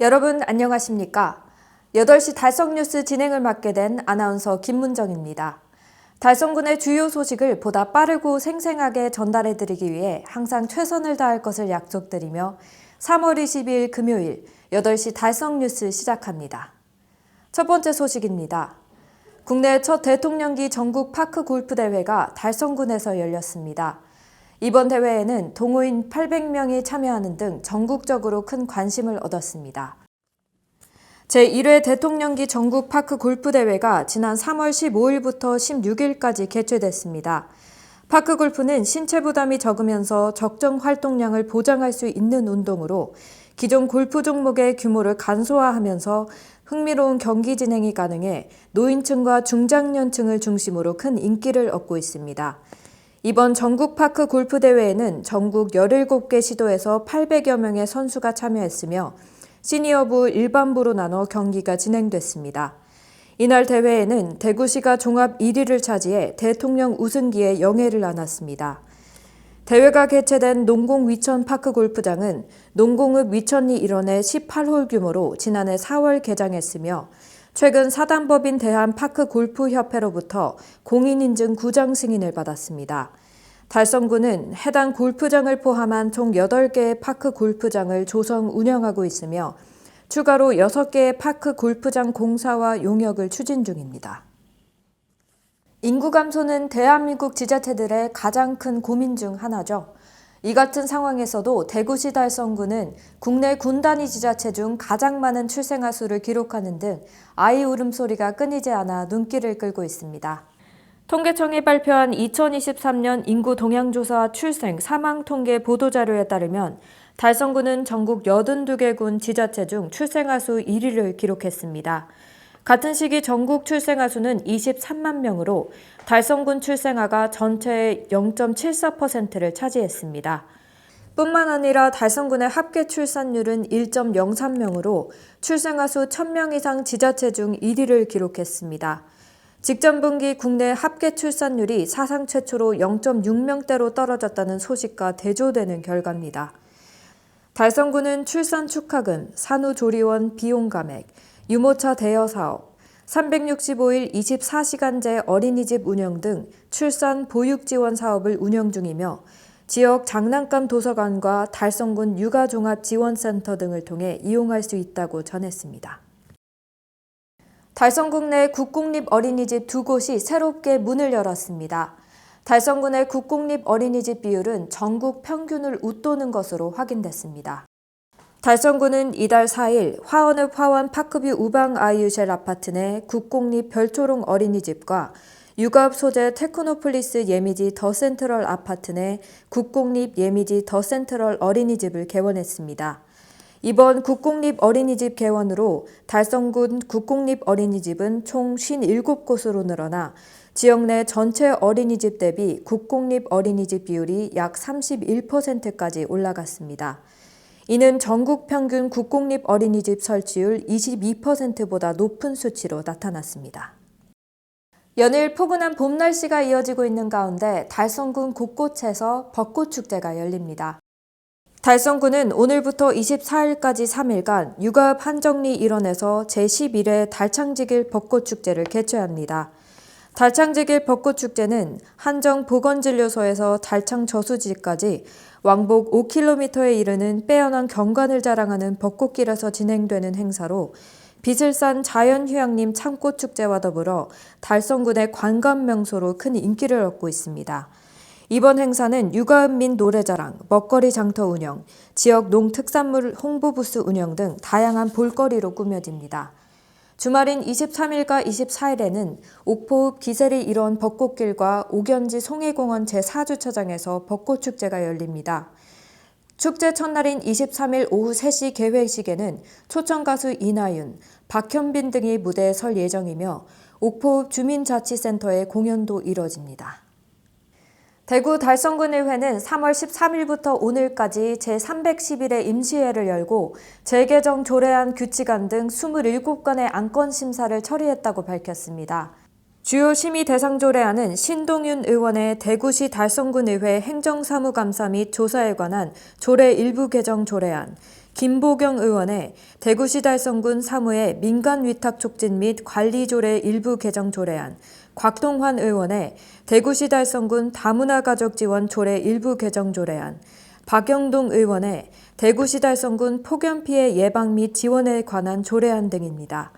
여러분 안녕하십니까? 8시 달성 뉴스 진행을 맡게 된 아나운서 김문정입니다. 달성군의 주요 소식을 보다 빠르고 생생하게 전달해드리기 위해 항상 최선을 다할 것을 약속드리며 3월 22일 금요일 8시 달성 뉴스 시작합니다. 첫 번째 소식입니다. 국내 첫 대통령기 전국 파크 골프 대회가 달성군에서 열렸습니다. 이번 대회에는 동호인 800명이 참여하는 등 전국적으로 큰 관심을 얻었습니다. 제1회 대통령기 전국 파크 골프 대회가 지난 3월 15일부터 16일까지 개최됐습니다. 파크 골프는 신체 부담이 적으면서 적정 활동량을 보장할 수 있는 운동으로 기존 골프 종목의 규모를 간소화하면서 흥미로운 경기 진행이 가능해 노인층과 중장년층을 중심으로 큰 인기를 얻고 있습니다. 이번 전국 파크 골프 대회에는 전국 17개 시도에서 800여 명의 선수가 참여했으며 시니어부, 일반부로 나눠 경기가 진행됐습니다. 이날 대회에는 대구시가 종합 1위를 차지해 대통령 우승기에 영예를 안았습니다. 대회가 개최된 농공 위천 파크 골프장은 농공읍 위천리 일원의 18홀 규모로 지난해 4월 개장했으며 최근 사단법인 대한파크골프협회로부터 공인인증 구장 승인을 받았습니다. 달성군은 해당 골프장을 포함한 총 8개의 파크 골프장을 조성 운영하고 있으며 추가로 6개의 파크 골프장 공사와 용역을 추진 중입니다. 인구 감소는 대한민국 지자체들의 가장 큰 고민 중 하나죠. 이 같은 상황에서도 대구시 달성군은 국내 군 단위 지자체 중 가장 많은 출생아 수를 기록하는 등 아이 울음소리가 끊이지 않아 눈길을 끌고 있습니다. 통계청이 발표한 2023년 인구 동향조사 출생 사망 통계 보도자료에 따르면 달성군은 전국 82개 군 지자체 중 출생아 수 1위를 기록했습니다. 같은 시기 전국 출생아 수는 23만 명으로 달성군 출생아가 전체의 0.74%를 차지했습니다. 뿐만 아니라 달성군의 합계 출산율은 1.03명으로 출생아 수 1000명 이상 지자체 중 1위를 기록했습니다. 직전 분기 국내 합계 출산율이 사상 최초로 0.6명대로 떨어졌다는 소식과 대조되는 결과입니다. 달성군은 출산 축하금, 산후조리원 비용 감액, 유모차 대여 사업, 365일 24시간제 어린이집 운영 등 출산 보육 지원 사업을 운영 중이며 지역 장난감 도서관과 달성군 육아종합지원센터 등을 통해 이용할 수 있다고 전했습니다. 달성군 내 국공립 어린이집 2곳이 새롭게 문을 열었습니다. 달성군의 국공립 어린이집 비율은 전국 평균을 웃도는 것으로 확인됐습니다. 달성군은 이달 4일 화원읍 화원 파크뷰 우방 아이유쉘 아파트 내 국공립 별초롱 어린이집과 육아업 소재 테크노폴리스 예미지 더 센트럴 아파트 내 국공립 예미지 더 센트럴 어린이집을 개원했습니다. 이번 국공립 어린이집 개원으로 달성군 국공립 어린이집은 총 57곳으로 늘어나 지역 내 전체 어린이집 대비 국공립 어린이집 비율이 약 31%까지 올라갔습니다. 이는 전국 평균 국공립 어린이집 설치율 22%보다 높은 수치로 나타났습니다. 연일 포근한 봄 날씨가 이어지고 있는 가운데 달성군 곳곳에서 벚꽃축제가 열립니다. 달성군은 오늘부터 24일까지 3일간 육아읍 한정리 일원에서 제11회 달창지길 벚꽃축제를 개최합니다. 달창지길 벚꽃축제는 한정보건진료소에서 달창저수지까지 왕복 5km에 이르는 빼어난 경관을 자랑하는 벚꽃길에서 진행되는 행사로 비슬산 자연휴양림 창꽃축제와 더불어 달성군의 관광명소로 큰 인기를 얻고 있습니다. 이번 행사는 육아읍 민 노래자랑, 먹거리 장터 운영, 지역 농특산물 홍보부스 운영 등 다양한 볼거리로 꾸며집니다. 주말인 23일과 24일에는 옥포읍 기세리 일원 벚꽃길과 옥연지 송해공원 제4주차장에서 벚꽃축제가 열립니다. 축제 첫날인 23일 오후 3시 개회식에는 초청가수 이나윤, 박현빈 등이 무대에 설 예정이며 옥포읍 주민자치센터의 공연도 이뤄집니다. 대구 달성군의회는 3월 13일부터 오늘까지 제311회 임시회를 열고 재개정 조례안 규칙안 등 27건의 안건 심사를 처리했다고 밝혔습니다. 주요 심의 대상 조례안은 신동윤 의원의 대구시 달성군의회 행정사무감사 및 조사에 관한 조례 일부 개정 조례안, 김보경 의원의 대구시 달성군 사무의 민간 위탁 촉진 및 관리 조례 일부 개정 조례안, 곽동환 의원의 대구시 달성군 다문화 가족 지원 조례 일부 개정 조례안, 박영동 의원의 대구시 달성군 폭염 피해 예방 및 지원에 관한 조례안 등입니다.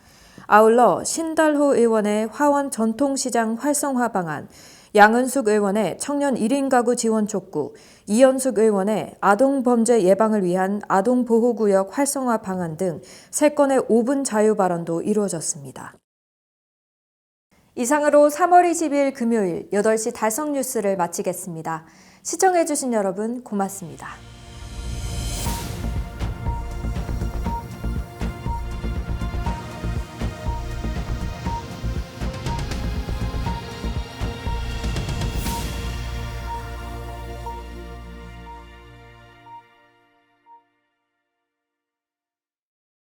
아울러 신달호 의원의 화원 전통시장 활성화 방안, 양은숙 의원의 청년 1인 가구 지원 촉구, 이현숙 의원의 아동범죄 예방을 위한 아동보호구역 활성화 방안 등 3건의 5분 자유 발언도 이루어졌습니다. 이상으로 3월 20일 금요일 8시 달성 뉴스를 마치겠습니다. 시청해주신 여러분 고맙습니다.